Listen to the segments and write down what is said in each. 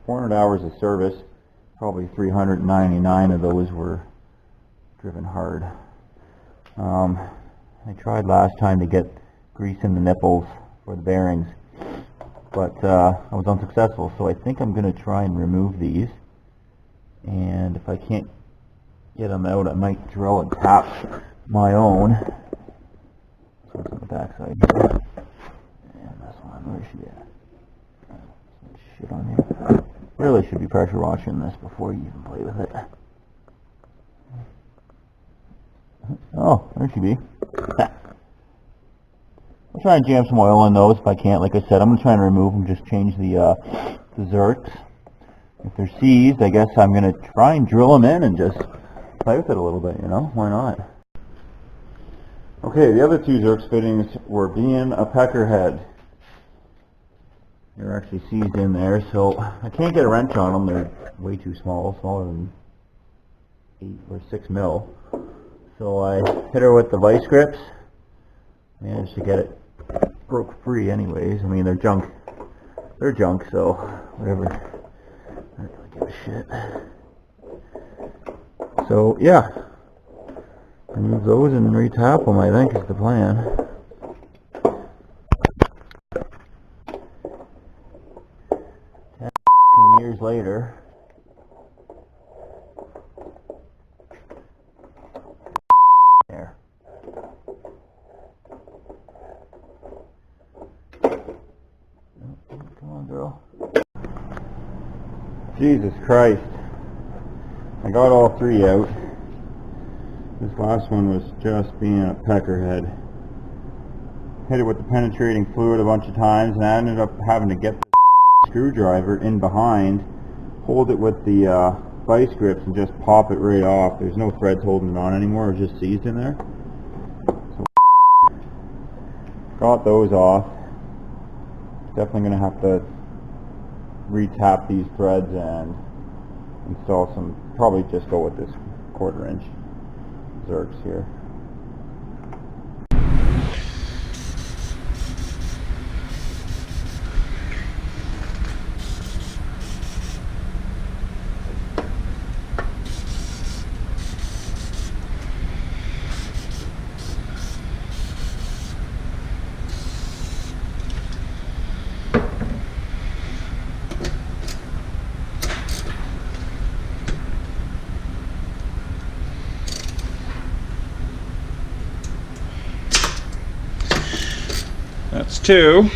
400 hours of service, probably 399 of those were driven hard. I tried last time to get grease in the nipples for the bearings, but I was unsuccessful, so I think I'm going to try and remove these, and if I can't get them out, I might drill and tap my own. This one's on the back side here, and this one, where is she at? Some shit on here. Really should be pressure washing this before you even play with it. Oh, there she be. I'll try and jam some oil in those if I can't. Like I said, I'm going to try and remove them, just change the zerks. If they're seized, I guess I'm going to try and drill them in and just play with it a little bit, you know? Why not? Okay, the other two zerks fittings were being a peckerhead. They're actually seized in there, so I can't get a wrench on them. They're way too small, smaller than 8 or 6 mil. So I hit her with the vice grips. Managed to get it broke free anyways. I mean, they're junk. They're junk, so whatever. I don't really give a shit. So yeah, remove those and retap them, I think is the plan. 10 years later. There. Come on, girl. Jesus Christ. I got all 3 out. This last one was just being a peckerhead. Hit it with the penetrating fluid a bunch of times, and I ended up having to get the screwdriver in behind, hold it with the vice grips, and just pop it right off. There's no threads holding it on anymore. It was just seized in there. So, got those off. Definitely going to have to retap these threads and install some, probably just go with this 1/4 inch zerks here. That's 2.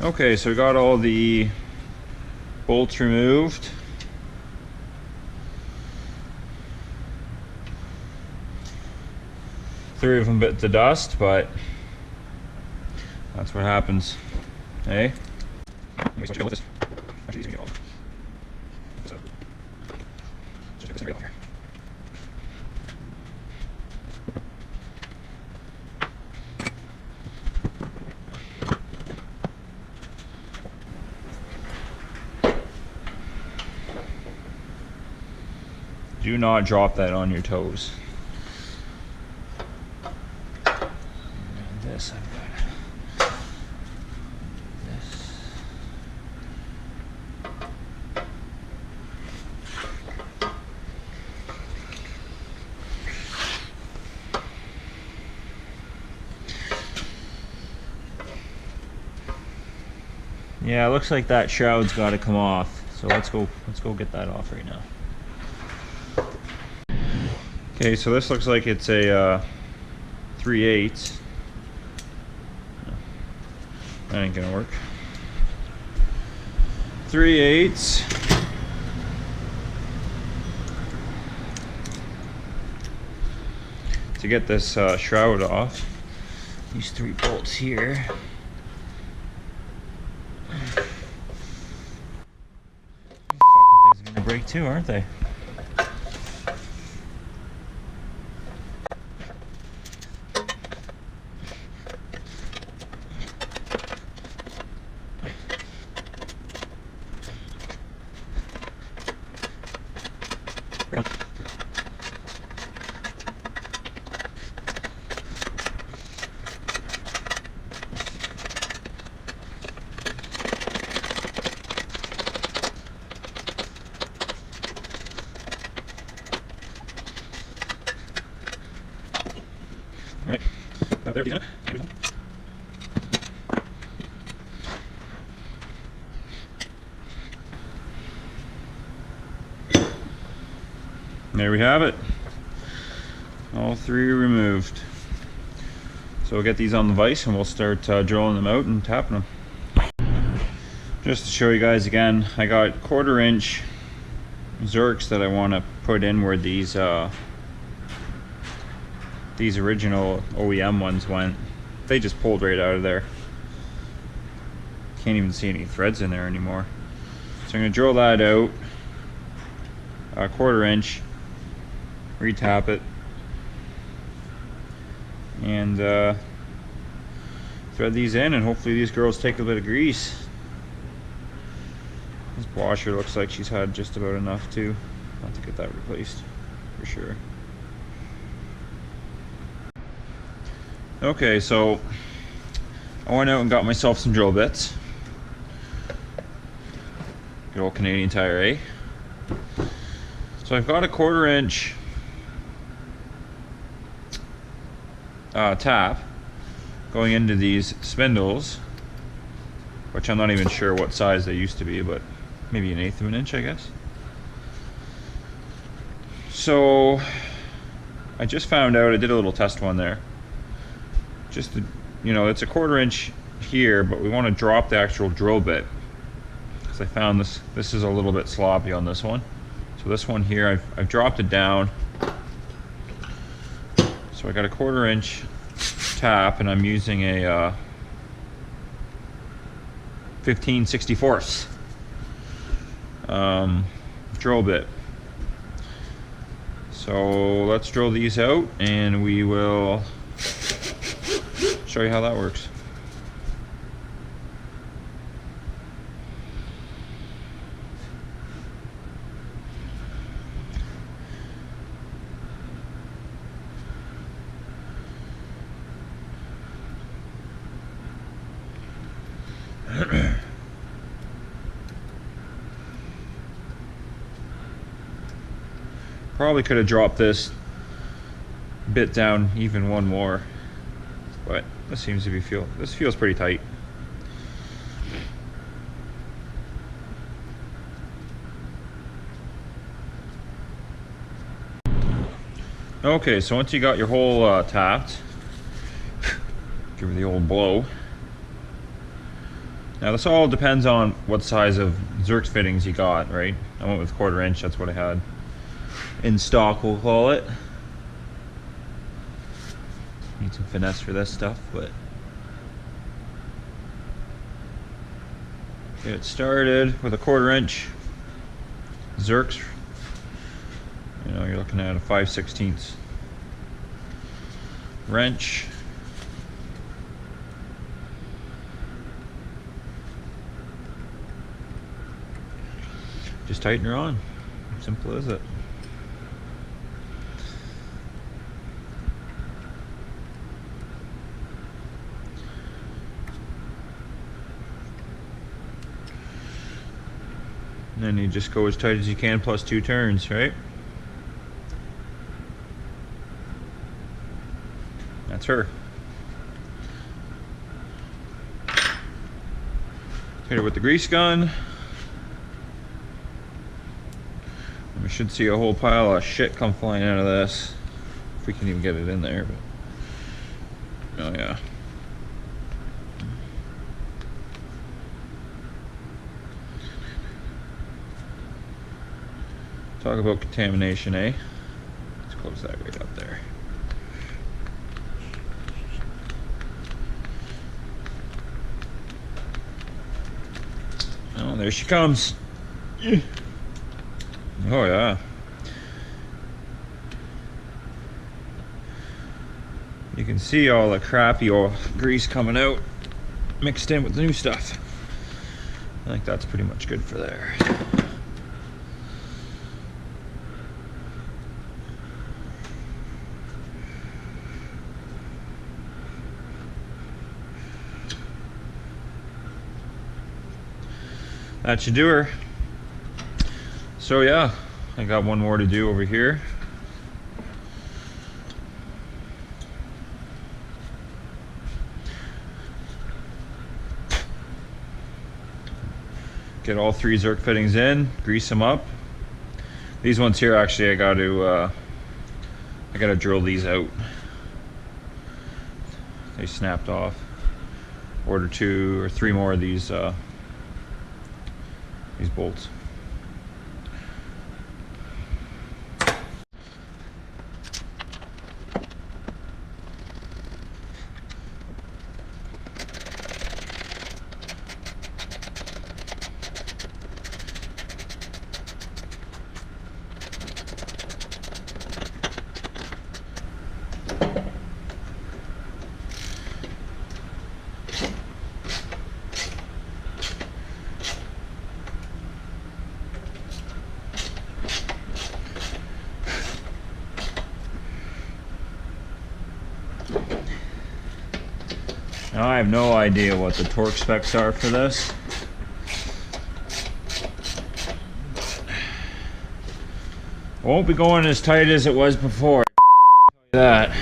Okay, so we got all the bolts removed. Three of them bit the dust, but that's what happens. Hey? Anyways, let's go with this. Actually, these are gonna get off. So, just take this thing right off here. Do not drop that on your toes. And this I've got. This. Yeah, it looks like that shroud's got to come off. So let's go get that off right now. Okay, so this looks like it's a 3/8. That ain't gonna work. 3/8. To get this shroud off, these 3 bolts here. These fucking things are gonna break too, aren't they? Right. There, Dina. There we have it. All three removed. So we'll get these on the vise and we'll start drilling them out and tapping them. Just to show you guys again, I got 1/4 inch zerks that I want to put in where these original OEM ones went. They just pulled right out of there. Can't even see any threads in there anymore. So I'm going to drill that out, 1/4 inch, retap it, and thread these in, and hopefully these girls take a bit of grease. This washer looks like she's had just about enough too. I'll have to get that replaced for sure. Okay, so I went out and got myself some drill bits. Good old Canadian Tire, eh? So I've got a 1/4 inch tap going into these spindles, which I'm not even sure what size they used to be, but maybe 1/8 of an inch, I guess. So I just found out, I did a little test one there. Just to, you know, it's a 1/4 inch here, but we want to drop the actual drill bit, because I found this is a little bit sloppy on this one. So this one here, I've dropped it down. So I got a 1/4 inch tap, and I'm using a 15/64 drill bit. So let's drill these out and we will show you how that works. Probably could have dropped this bit down even one more, but this seems to be this feels pretty tight. Okay, so once you got your hole tapped, give her the old blow. Now this all depends on what size of zerks fittings you got, right? I went with 1/4 inch, that's what I had in stock, we'll call it. Need some finesse for this stuff, but get it started with a 1/4 inch zerks. You know, you're looking at a 5/16 wrench. Just tighten her on. Simple as it. And then you just go as tight as you can plus 2 turns, right? That's her. Hit her with the grease gun. And we should see a whole pile of shit come flying out of this. If we can even get it in there, but oh yeah. Talk about contamination, eh? Let's close that right up there. Oh, there she comes. Oh yeah. You can see all the crappy oil grease coming out, mixed in with the new stuff. I think that's pretty much good for there. That should do her. So yeah, I got one more to do over here. Get all 3 zerk fittings in, grease them up. These ones here, actually, I gotta drill these out. They snapped off. Order 2 or 3 more of these bolts. Now I have no idea what the torque specs are for this. It won't be going as tight as it was before. That.